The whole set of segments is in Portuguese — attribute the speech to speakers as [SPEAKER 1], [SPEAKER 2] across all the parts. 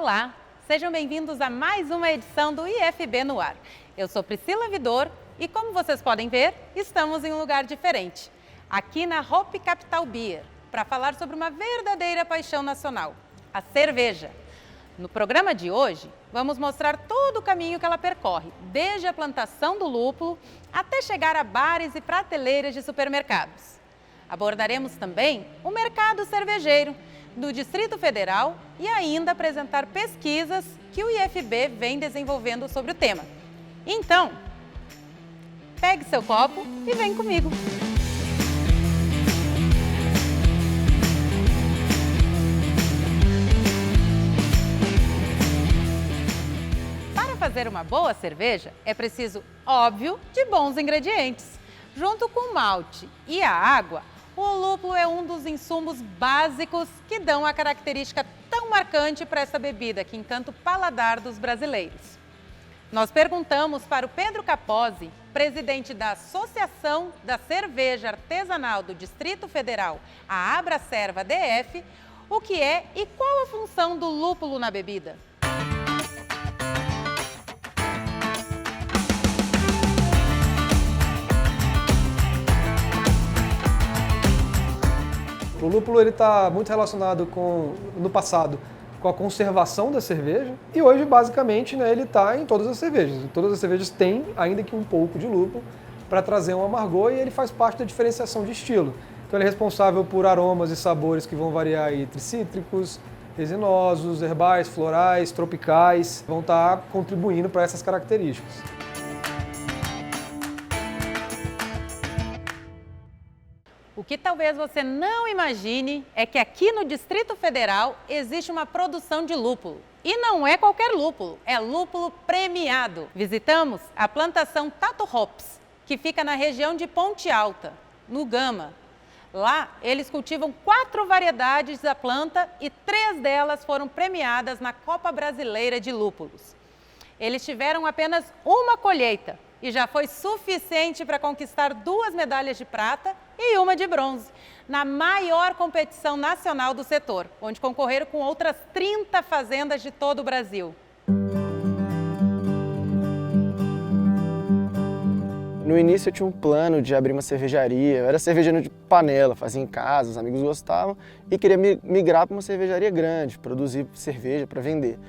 [SPEAKER 1] Olá, sejam bem-vindos a mais uma edição do IFB no Ar. Eu sou Priscila Vidor e, como vocês podem ver, estamos em um lugar diferente, aqui na Hope Capital Beer, para falar sobre uma verdadeira paixão nacional, a cerveja. No programa de hoje, vamos mostrar todo o caminho que ela percorre, desde a plantação do lúpulo até chegar a bares e prateleiras de supermercados. Abordaremos também o mercado cervejeiro do Distrito Federal e ainda apresentar pesquisas que o IFB vem desenvolvendo sobre o tema. Então, pegue seu copo e vem comigo! Para fazer uma boa cerveja, é preciso, óbvio, de bons ingredientes. Junto com o malte e a água, o lúpulo é um dos insumos básicos que dão a característica tão marcante para essa bebida que encanta o paladar dos brasileiros. Nós perguntamos para o Pedro Capozzi, presidente da Associação da Cerveja Artesanal do Distrito Federal, a Abracerva DF, o que é e qual a função do lúpulo na bebida.
[SPEAKER 2] O lúpulo está muito relacionado no passado, com a conservação da cerveja e hoje, basicamente, ele está em todas as cervejas. Todas as cervejas têm, ainda que um pouco de lúpulo, para trazer um amargor e ele faz parte da diferenciação de estilo. Então ele é responsável por aromas e sabores que vão variar entre cítricos, resinosos, herbais, florais, tropicais, vão estar contribuindo para essas características.
[SPEAKER 1] O que talvez você não imagine é que aqui no Distrito Federal existe uma produção de lúpulo. E não é qualquer lúpulo, é lúpulo premiado. Visitamos a plantação Tato Hops, que fica na região de Ponte Alta, no Gama. Lá, eles cultivam 4 variedades da planta e 3 delas foram premiadas na Copa Brasileira de Lúpulos. Eles tiveram apenas uma colheita e já foi suficiente para conquistar 2 medalhas de prata e 1 de bronze, na maior competição nacional do setor, onde concorreram com outras 30 fazendas de todo o Brasil.
[SPEAKER 3] No início eu tinha um plano de abrir uma cervejaria, eu era cervejeiro de panela, fazia em casa, os amigos gostavam e queria migrar para uma cervejaria grande, produzir cerveja para vender.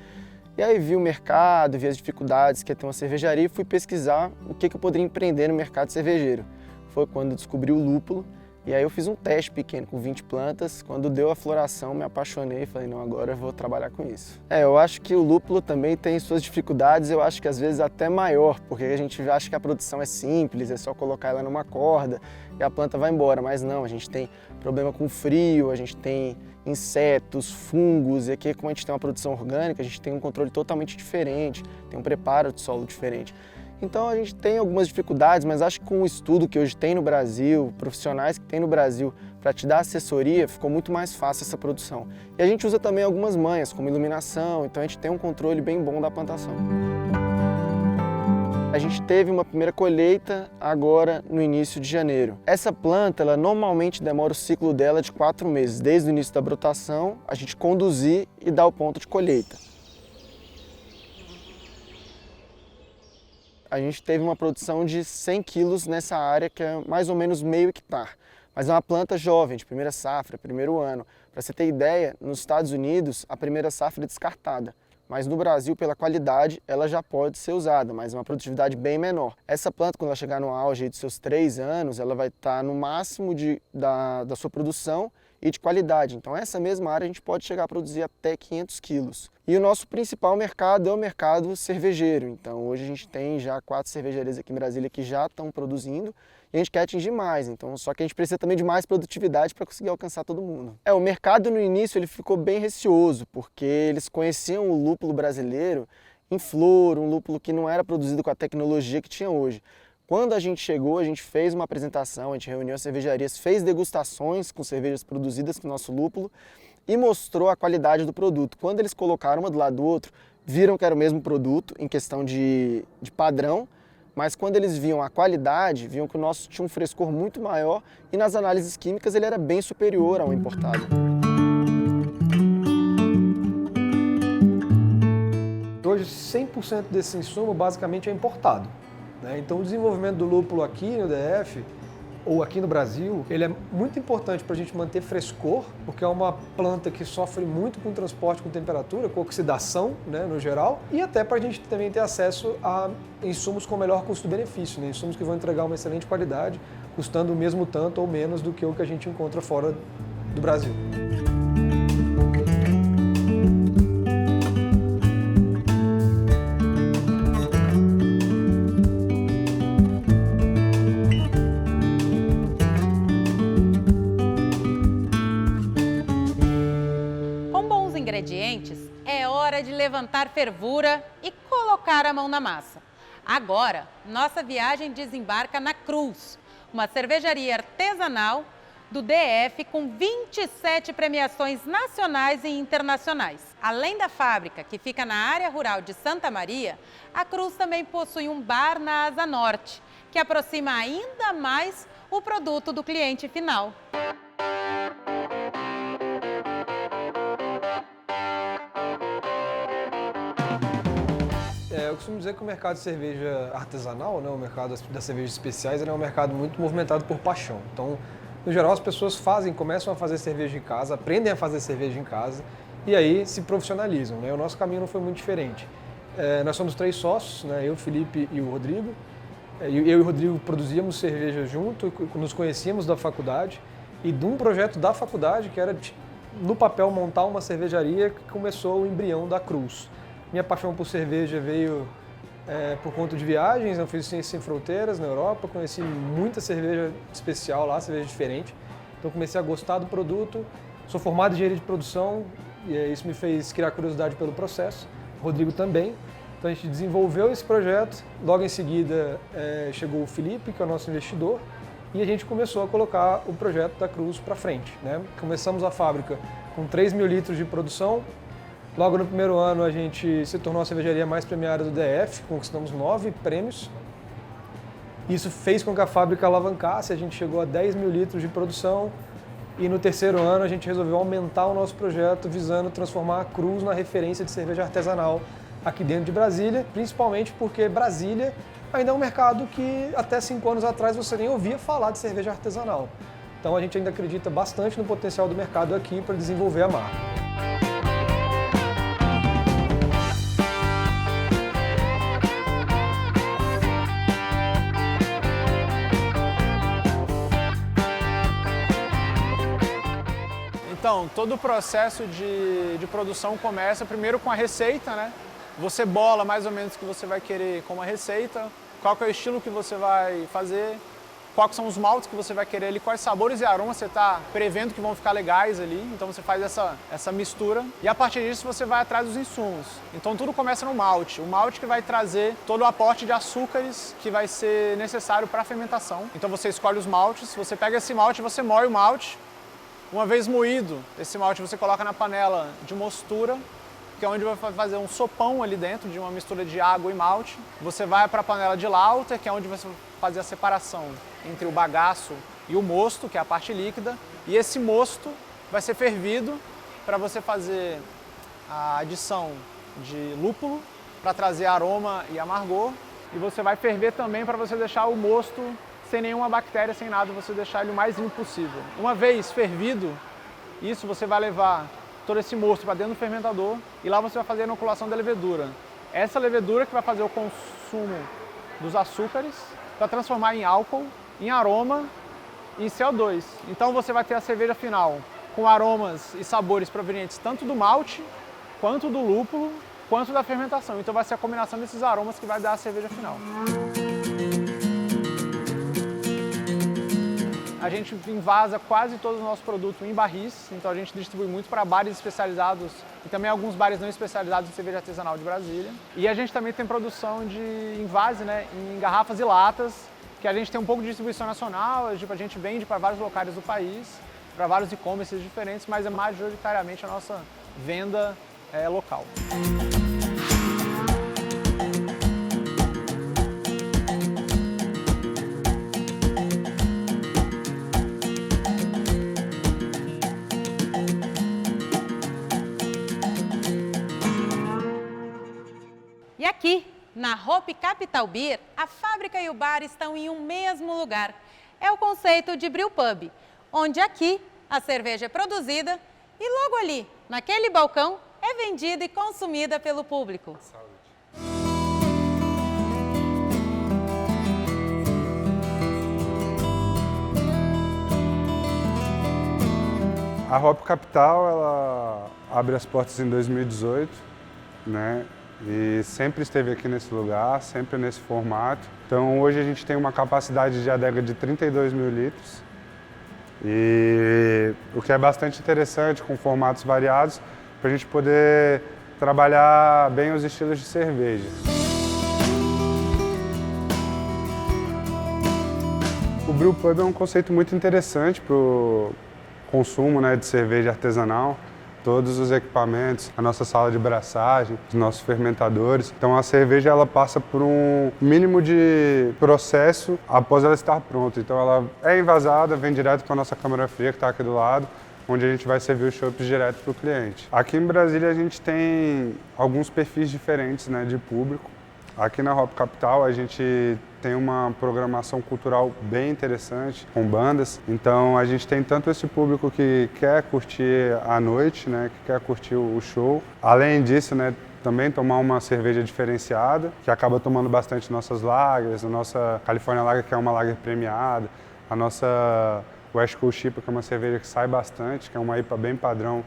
[SPEAKER 3] E aí vi o mercado, vi as dificuldades que é ter uma cervejaria e fui pesquisar o que eu poderia empreender no mercado cervejeiro. Foi quando eu descobri o lúpulo e aí eu fiz um teste pequeno com 20 plantas. Quando deu a floração, me apaixonei e falei, não, agora eu vou trabalhar com isso. Eu acho que o lúpulo também tem suas dificuldades, eu acho que às vezes até maior, porque a gente acha que a produção é simples, é só colocar ela numa corda e a planta vai embora, mas não, a gente tem problema com frio, a gente tem insetos, fungos, e aqui como a gente tem uma produção orgânica, a gente tem um controle totalmente diferente, tem um preparo de solo diferente. Então a gente tem algumas dificuldades, mas acho que com o estudo que hoje tem no Brasil, profissionais que tem no Brasil para te dar assessoria, ficou muito mais fácil essa produção. E a gente usa também algumas manhas, como iluminação, então a gente tem um controle bem bom da plantação. A gente teve uma primeira colheita agora no início de janeiro. Essa planta, ela normalmente demora o ciclo dela de 4 meses, desde o início da brotação, a gente conduzir e dar o ponto de colheita. A gente teve uma produção de 100 quilos nessa área, que é mais ou menos meio hectare. Mas é uma planta jovem, de primeira safra, primeiro ano. Para você ter ideia, nos Estados Unidos, a primeira safra é descartada. Mas no Brasil, pela qualidade, ela já pode ser usada, mas é uma produtividade bem menor. Essa planta, quando ela chegar no auge de seus 3 anos, ela vai estar no máximo da sua produção e de qualidade. Então essa mesma área a gente pode chegar a produzir até 500 quilos. E o nosso principal mercado é o mercado cervejeiro. Então hoje a gente tem já 4 cervejarias aqui em Brasília que já estão produzindo e a gente quer atingir mais. Então, só que a gente precisa também de mais produtividade para conseguir alcançar todo mundo. O mercado no início ele ficou bem receoso, porque eles conheciam o lúpulo brasileiro em flor, um lúpulo que não era produzido com a tecnologia que tinha hoje. Quando a gente chegou, a gente fez uma apresentação, a gente reuniu as cervejarias, fez degustações com cervejas produzidas com o nosso lúpulo e mostrou a qualidade do produto. Quando eles colocaram uma do lado do outro, viram que era o mesmo produto em questão de padrão, mas quando eles viam a qualidade, viam que o nosso tinha um frescor muito maior e nas análises químicas ele era bem superior ao importado.
[SPEAKER 2] hoje 100% desse insumo basicamente é importado, né? Então o desenvolvimento do lúpulo aqui no DF ou aqui no Brasil, ele é muito importante para a gente manter frescor, porque é uma planta que sofre muito com transporte com temperatura, com oxidação, né, no geral, e até para a gente também ter acesso a insumos com melhor custo-benefício, né, insumos que vão entregar uma excelente qualidade, custando o mesmo tanto ou menos do que o que a gente encontra fora do Brasil.
[SPEAKER 1] Ingredientes, é hora de levantar fervura e colocar a mão na massa. Agora, nossa viagem desembarca na Cruz, uma cervejaria artesanal do DF com 27 premiações nacionais e internacionais. Além da fábrica, que fica na área rural de Santa Maria, a Cruz também possui um bar na Asa Norte, que aproxima ainda mais o produto do cliente final.
[SPEAKER 2] Eu costumo dizer que o mercado de cerveja artesanal, né, o mercado das cervejas especiais, ele é um mercado muito movimentado por paixão. Então, no geral, as pessoas começam a fazer cerveja em casa, aprendem a fazer cerveja em casa e aí se profissionalizam, né? O nosso caminho não foi muito diferente. Nós somos 3 sócios, né, eu, Felipe e o Rodrigo. Eu e o Rodrigo produzíamos cerveja junto, nos conhecíamos da faculdade e de um projeto da faculdade que era, no papel, montar uma cervejaria, que começou o embrião da Cruz. Minha paixão por cerveja veio por conta de viagens, eu fiz Ciências Sem Fronteiras na Europa, conheci muita cerveja especial lá, cerveja diferente. Então comecei a gostar do produto, sou formado em engenharia de produção e isso me fez criar curiosidade pelo processo, o Rodrigo também. Então a gente desenvolveu esse projeto, logo em seguida chegou o Felipe, que é o nosso investidor, e a gente começou a colocar o projeto da Cruz para frente, né? Começamos a fábrica com 3 mil litros de produção. Logo no primeiro ano a gente se tornou a cervejaria mais premiada do DF, conquistamos 9 prêmios. Isso fez com que a fábrica alavancasse, a gente chegou a 10 mil litros de produção e no terceiro ano a gente resolveu aumentar o nosso projeto visando transformar a Cruz na referência de cerveja artesanal aqui dentro de Brasília, principalmente porque Brasília ainda é um mercado que até 5 anos atrás você nem ouvia falar de cerveja artesanal. Então a gente ainda acredita bastante no potencial do mercado aqui para desenvolver a marca.
[SPEAKER 4] Então, todo o processo de produção começa primeiro com a receita, né? Você bola mais ou menos o que você vai querer com uma receita, qual que é o estilo que você vai fazer, quais são os maltes que você vai querer ali, quais sabores e aromas você está prevendo que vão ficar legais ali. Então você faz essa mistura e a partir disso você vai atrás dos insumos. Então tudo começa no malte. O malte que vai trazer todo o aporte de açúcares que vai ser necessário para a fermentação. Então você escolhe os maltes, você pega esse malte, você moe o malte. Uma vez moído, esse malte você coloca na panela de mostura, que é onde vai fazer um sopão ali dentro de uma mistura de água e malte. Você vai para a panela de lauter, que é onde você vai fazer a separação entre o bagaço e o mosto, que é a parte líquida. E esse mosto vai ser fervido para você fazer a adição de lúpulo, para trazer aroma e amargor. E você vai ferver também para você deixar o mosto sem nenhuma bactéria, sem nada, você deixar ele o mais limpo possível. Uma vez fervido, isso você vai levar todo esse mosto para dentro do fermentador e lá você vai fazer a inoculação da levedura. Essa levedura que vai fazer o consumo dos açúcares para transformar em álcool, em aroma e em CO2. Então você vai ter a cerveja final com aromas e sabores provenientes tanto do malte, quanto do lúpulo, quanto da fermentação. Então vai ser a combinação desses aromas que vai dar a cerveja final. A gente envasa quase todo o nosso produto em barris, então a gente distribui muito para bares especializados e também alguns bares não especializados em cerveja artesanal de Brasília. E a gente também tem produção de envase, né, em garrafas e latas, que a gente tem um pouco de distribuição nacional, a gente vende para vários locais do país, para vários e-commerces diferentes, mas é majoritariamente a nossa venda local.
[SPEAKER 1] aqui, na Hope Capital Beer, a fábrica e o bar estão em um mesmo lugar. É o conceito de brewpub, onde aqui a cerveja é produzida e logo ali, naquele balcão, é vendida e consumida pelo público.
[SPEAKER 5] A Hope Capital, ela abre as portas em 2018, né? E sempre esteve aqui nesse lugar, sempre nesse formato. Então hoje a gente tem uma capacidade de adega de 32 mil litros. E o que é bastante interessante, com formatos variados, para a gente poder trabalhar bem os estilos de cerveja. O brewpub é um conceito muito interessante para o consumo, né, de cerveja artesanal. Todos os equipamentos, a nossa sala de braçagem, os nossos fermentadores. Então a cerveja ela passa por um mínimo de processo após ela estar pronta. Então ela é envasada, vem direto para a nossa câmara fria que está aqui do lado, onde a gente vai servir os chopps direto para o cliente. Aqui em Brasília a gente tem alguns perfis diferentes, né, de público. Aqui na Hope Capital a gente tem uma programação cultural bem interessante, com bandas. Então a gente tem tanto esse público que quer curtir a noite, né, que quer curtir o show. Além disso, né, também tomar uma cerveja diferenciada, que acaba tomando bastante nossas lagers, a nossa California Lager, que é uma lager premiada, a nossa West Coast IPA, que é uma cerveja que sai bastante, que é uma IPA bem padrão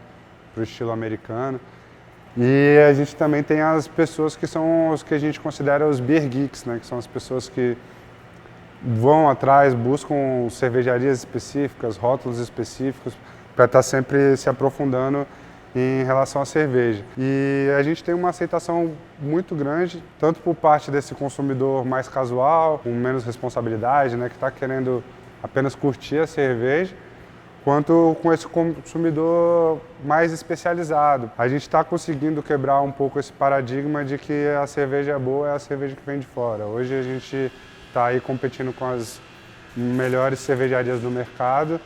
[SPEAKER 5] para o estilo americano. E a gente também tem as pessoas que são os que a gente considera os beer geeks, né? Que são as pessoas que vão atrás, buscam cervejarias específicas, rótulos específicos, para estar sempre se aprofundando em relação à cerveja. E a gente tem uma aceitação muito grande, tanto por parte desse consumidor mais casual, com menos responsabilidade, né? Que está querendo apenas curtir a cerveja, quanto com esse consumidor mais especializado. A gente está conseguindo quebrar um pouco esse paradigma de que a cerveja boa é a cerveja que vem de fora. Hoje a gente está aí competindo com as melhores cervejarias do mercado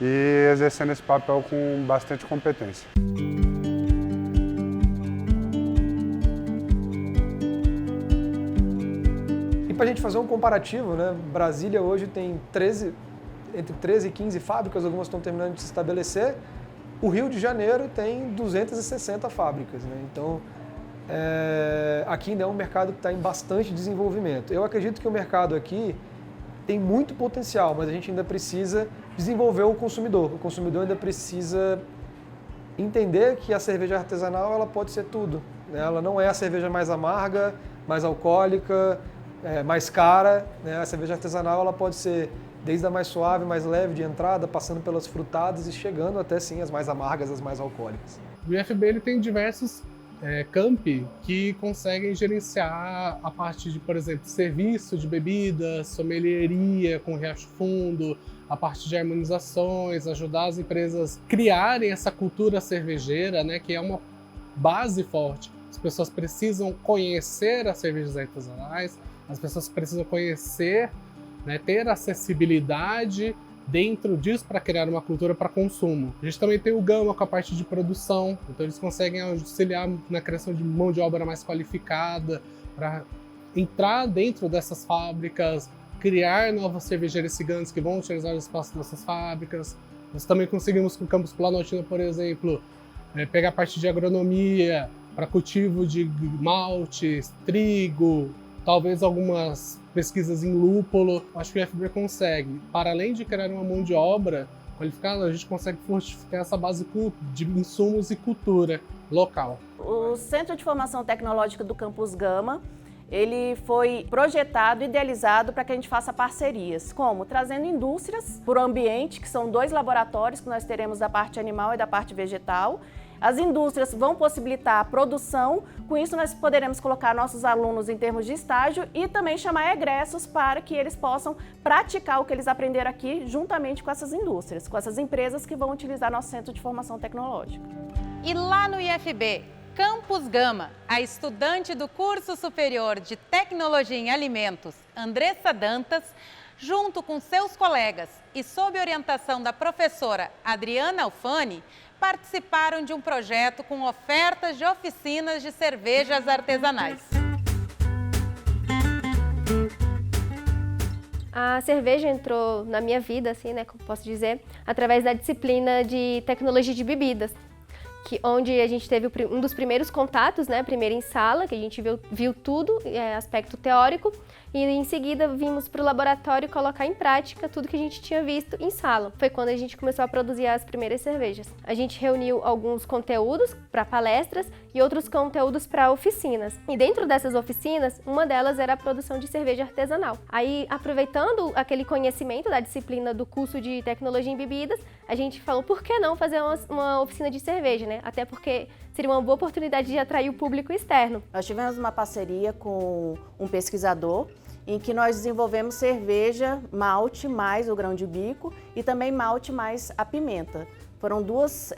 [SPEAKER 5] e exercendo esse papel com bastante competência.
[SPEAKER 2] E para a gente fazer um comparativo, né? Brasília hoje tem entre 13 e 15 fábricas, algumas estão terminando de se estabelecer. O Rio de Janeiro tem 260 fábricas, né? Então, aqui ainda é um mercado que está em bastante desenvolvimento. Eu acredito que o mercado aqui tem muito potencial, mas a gente ainda precisa desenvolver o consumidor. O consumidor ainda precisa entender que a cerveja artesanal ela pode ser tudo, né? Ela não é a cerveja mais amarga, mais alcoólica, mais cara, né? A cerveja artesanal ela pode ser desde a mais suave, mais leve de entrada, passando pelas frutadas e chegando até sim as mais amargas, as mais alcoólicas.
[SPEAKER 6] O IFB ele tem diversos campi que conseguem gerenciar a parte de, por exemplo, serviço de bebidas, sommelieria com Riacho Fundo, a parte de harmonizações, ajudar as empresas a criarem essa cultura cervejeira, né, que é uma base forte. As pessoas precisam conhecer as cervejas artesanais, as pessoas precisam conhecer, né, ter acessibilidade dentro disso para criar uma cultura para consumo. A gente também tem o Gama com a parte de produção, então eles conseguem auxiliar na criação de mão de obra mais qualificada para entrar dentro dessas fábricas, criar novas cervejarias gigantes que vão utilizar o espaço dessas fábricas. Nós também conseguimos com o Campus Planaltina, por exemplo, pegar a parte de agronomia para cultivo de maltes, trigo, talvez algumas pesquisas em lúpulo. Acho que o IFB consegue. Para além de criar uma mão de obra qualificada, a gente consegue fortificar essa base de insumos e cultura local.
[SPEAKER 7] O Centro de Formação Tecnológica do Campus Gama, ele foi projetado, idealizado para que a gente faça parcerias, como trazendo indústrias para o ambiente, que são 2 laboratórios que nós teremos da parte animal e da parte vegetal. As indústrias vão possibilitar a produção, com isso nós poderemos colocar nossos alunos em termos de estágio e também chamar egressos para que eles possam praticar o que eles aprenderam aqui juntamente com essas indústrias, com essas empresas que vão utilizar nosso Centro de Formação Tecnológica.
[SPEAKER 1] E lá no IFB, Campus Gama, a estudante do curso superior de Tecnologia em Alimentos, Andressa Dantas, junto com seus colegas e sob orientação da professora Adriana Alfani, participaram de um projeto com ofertas de oficinas de cervejas artesanais.
[SPEAKER 8] A cerveja entrou na minha vida, assim, né, como posso dizer, através da disciplina de tecnologia de bebidas, onde a gente teve um dos primeiros contatos, né, primeiro em sala, que a gente viu tudo, aspecto teórico, e em seguida vimos para o laboratório colocar em prática tudo que a gente tinha visto em sala. Foi quando a gente começou a produzir as primeiras cervejas. A gente reuniu alguns conteúdos para palestras e outros conteúdos para oficinas. E dentro dessas oficinas, uma delas era a produção de cerveja artesanal. Aí, aproveitando aquele conhecimento da disciplina do curso de tecnologia em bebidas, a gente falou, por que não fazer uma oficina de cerveja, né? Até porque seria uma boa oportunidade de atrair o público externo.
[SPEAKER 7] Nós tivemos uma parceria com um pesquisador em que nós desenvolvemos cerveja, malte mais o grão de bico e também malte mais a pimenta. Foram duas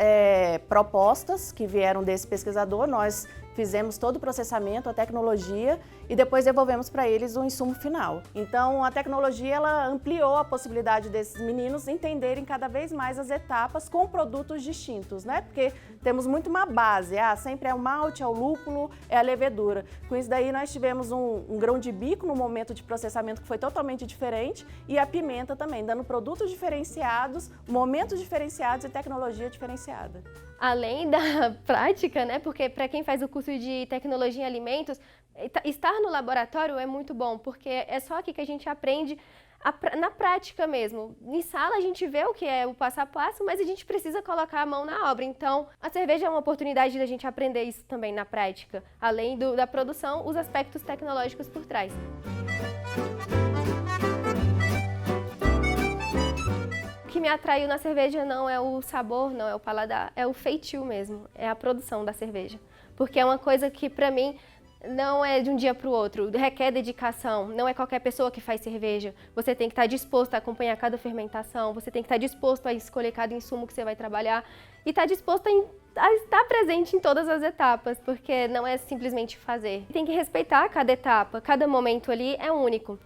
[SPEAKER 7] propostas que vieram desse pesquisador, nós fizemos todo o processamento, a tecnologia e depois devolvemos para eles o insumo final. Então a tecnologia ela ampliou a possibilidade desses meninos entenderem cada vez mais as etapas com produtos distintos, né? Porque temos muito uma base, sempre é o malte, é o lúpulo, é a levedura. Com isso daí nós tivemos um grão de bico no momento de processamento que foi totalmente diferente e a pimenta também, dando produtos diferenciados, momentos diferenciados e tecnologia diferenciada.
[SPEAKER 8] Além da prática, né? Porque para quem faz o curso de tecnologia em alimentos, estar no laboratório é muito bom, porque é só aqui que a gente aprende na prática mesmo. Em sala a gente vê o que é o passo a passo, mas a gente precisa colocar a mão na obra. Então, a cerveja é uma oportunidade da gente aprender isso também na prática, além da produção, os aspectos tecnológicos por trás. O que me atraiu na cerveja não é o sabor, não é o paladar, é o feitio mesmo, é a produção da cerveja. Porque é uma coisa que, para mim, não é de um dia para o outro, requer dedicação, não é qualquer pessoa que faz cerveja. Você tem que estar disposto a acompanhar cada fermentação, você tem que estar disposto a escolher cada insumo que você vai trabalhar e estar disposto a estar presente em todas as etapas, porque não é simplesmente fazer. Tem que respeitar cada etapa, cada momento ali é único.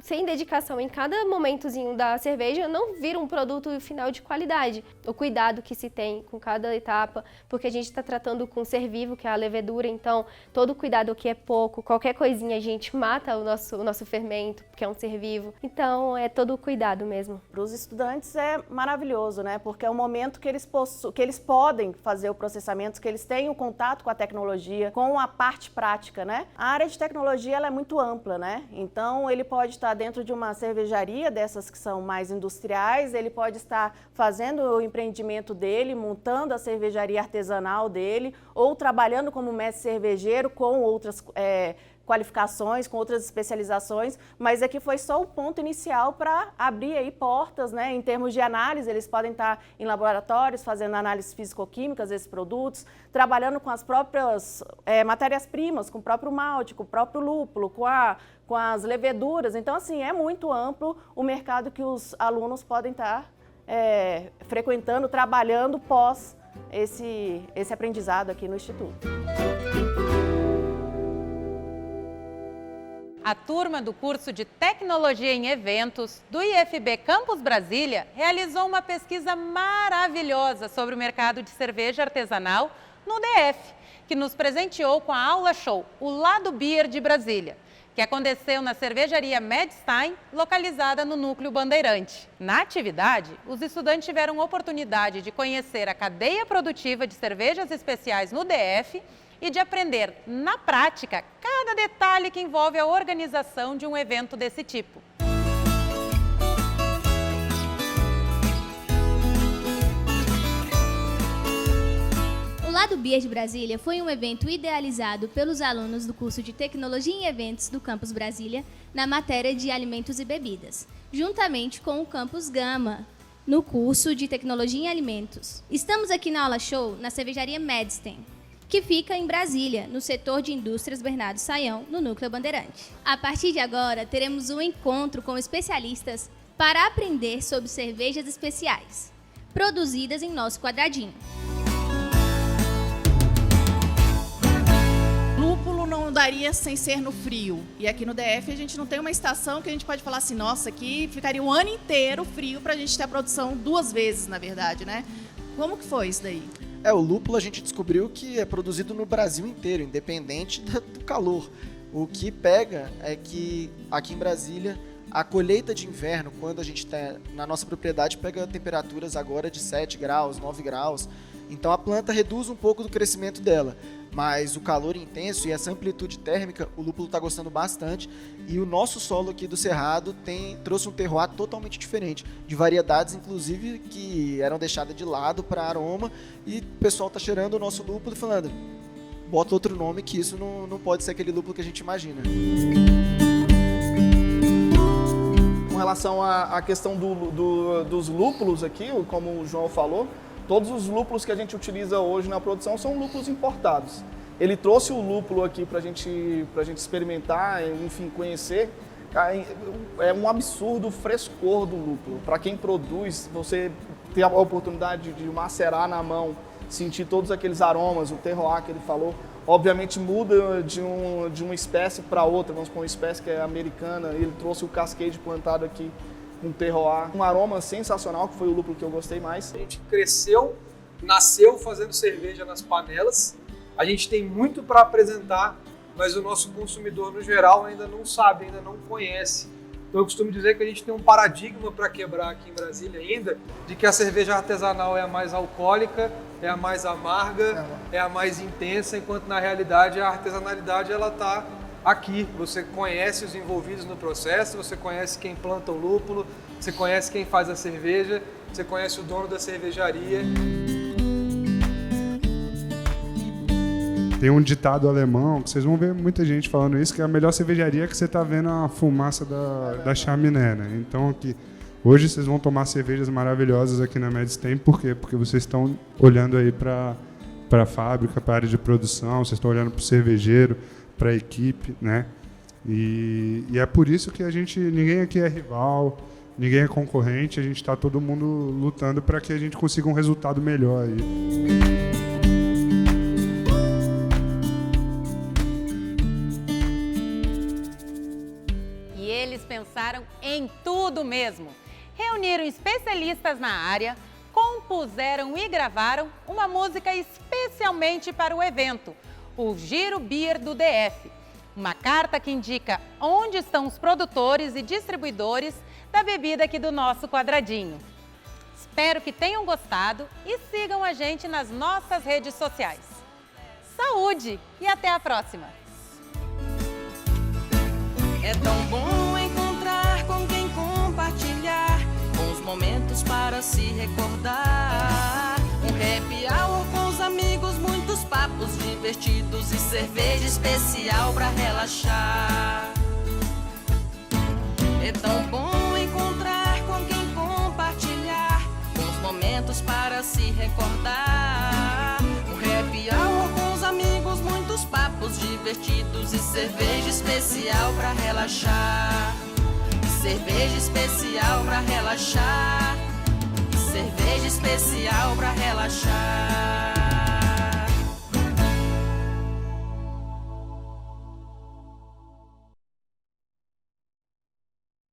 [SPEAKER 8] Sem dedicação em cada momentozinho da cerveja, não vira um produto final de qualidade. O cuidado que se tem com cada etapa, porque a gente está tratando com ser vivo, que é a levedura, então todo cuidado aqui é pouco, qualquer coisinha a gente mata o nosso fermento, que é um ser vivo. Então é todo o cuidado mesmo.
[SPEAKER 7] Para os estudantes é maravilhoso, né? Porque é o momento que eles podem fazer o processamento, que eles têm o contato com a tecnologia, com a parte prática, né? A área de tecnologia ela é muito ampla, né? Então, ele pode estar dentro de uma cervejaria, dessas que são mais industriais, ele pode estar fazendo o empreendimento dele, montando a cervejaria artesanal dele, ou trabalhando como mestre cervejeiro com outras qualificações, com outras especializações, mas aqui foi só o ponto inicial para abrir aí portas, né? Em termos de análise, eles podem estar em laboratórios fazendo análises físico-químicas desses produtos, trabalhando com as próprias matérias-primas, com o próprio malte, com o próprio lúpulo, com as leveduras. Então, assim, é muito amplo o mercado que os alunos podem estar frequentando, trabalhando pós esse aprendizado aqui no Instituto.
[SPEAKER 1] A turma do curso de Tecnologia em Eventos do IFB Campus Brasília realizou uma pesquisa maravilhosa sobre o mercado de cerveja artesanal no DF, que nos presenteou com a aula show O Lado Beer de Brasília, que aconteceu na cervejaria Medstein, localizada no Núcleo Bandeirante. Na atividade, os estudantes tiveram oportunidade de conhecer a cadeia produtiva de cervejas especiais no DF e de aprender, na prática, cada detalhe que envolve a organização de um evento desse tipo.
[SPEAKER 9] O Lado Beer de Brasília foi um evento idealizado pelos alunos do curso de Tecnologia em Eventos do Campus Brasília na matéria de Alimentos e Bebidas, juntamente com o Campus Gama, no curso de Tecnologia em Alimentos. Estamos aqui na aula show na cervejaria Medstein, que fica em Brasília, no setor de indústrias Bernardo Sayão, no Núcleo Bandeirante. A partir de agora, teremos um encontro com especialistas para aprender sobre cervejas especiais, produzidas em nosso quadradinho.
[SPEAKER 10] Lúpulo não daria sem ser no frio. E aqui no DF a gente não tem uma estação que a gente pode falar assim, nossa, aqui ficaria um ano inteiro frio para a gente ter a produção 2 vezes, na verdade, né? Como que foi isso daí?
[SPEAKER 3] O lúpulo a gente descobriu que é produzido no Brasil inteiro, independente do calor. O que pega é que aqui em Brasília A colheita de inverno, quando a gente está na nossa propriedade, pega temperaturas agora de 7 graus, 9 graus. Então a planta reduz um pouco do crescimento dela. Mas o calor intenso e essa amplitude térmica, o lúpulo está gostando bastante. E o nosso solo aqui do Cerrado trouxe um terroir totalmente diferente. De variedades, inclusive, que eram deixadas de lado para aroma. E o pessoal está cheirando o nosso lúpulo e falando, bota outro nome que isso não pode ser aquele lúpulo que a gente imagina.
[SPEAKER 11] Com relação à questão dos lúpulos aqui, como o João falou, todos os lúpulos que a gente utiliza hoje na produção são lúpulos importados. Ele trouxe o lúpulo aqui para a gente experimentar, enfim, conhecer. É um absurdo o frescor do lúpulo. Para quem produz, você ter a oportunidade de macerar na mão, sentir todos aqueles aromas, o terroir que ele falou, obviamente muda de uma espécie para outra. Vamos supor, uma espécie que é americana, ele trouxe o Cascade plantado aqui com terroir. Um aroma sensacional, que foi o lúpulo que eu gostei mais.
[SPEAKER 2] A gente cresceu, nasceu fazendo cerveja nas panelas. A gente tem muito para apresentar, mas o nosso consumidor, no geral, ainda não sabe, ainda não conhece. Então eu costumo dizer que a gente tem um paradigma para quebrar aqui em Brasília ainda, de que a cerveja artesanal é a mais alcoólica, é a mais amarga, é a mais intensa, enquanto na realidade a artesanalidade ela está aqui. Você conhece os envolvidos no processo, você conhece quem planta o lúpulo, você conhece quem faz a cerveja, você conhece o dono da cervejaria.
[SPEAKER 5] Tem um ditado alemão, que vocês vão ver muita gente falando isso, que é a melhor cervejaria que você está vendo a fumaça da chaminé, né? Então, aqui, hoje vocês vão tomar cervejas maravilhosas aqui na Medstem, por quê? Porque vocês estão olhando aí para a fábrica, para a área de produção, vocês estão olhando para o cervejeiro, para a equipe, né? E é por isso que ninguém aqui é rival, ninguém é concorrente, a gente está todo mundo lutando para que a gente consiga um resultado melhor aí.
[SPEAKER 1] Pensaram em tudo mesmo. Reuniram especialistas na área, compuseram e gravaram uma música especialmente para o evento, o Giro Beer do DF. Uma carta que indica onde estão os produtores e distribuidores da bebida aqui do nosso quadradinho. Espero que tenham gostado e sigam a gente nas nossas redes sociais. Saúde e até a próxima!
[SPEAKER 12] É tão bom encontrar com quem compartilhar, bons momentos para se recordar. Um happy hour com os amigos, muitos papos divertidos e cerveja especial para relaxar. É tão bom encontrar com quem compartilhar, bons momentos para se recordar. Um happy hour com os amigos, muitos papos divertidos e cerveja especial pra relaxar. Cerveja especial pra relaxar. Cerveja especial pra relaxar.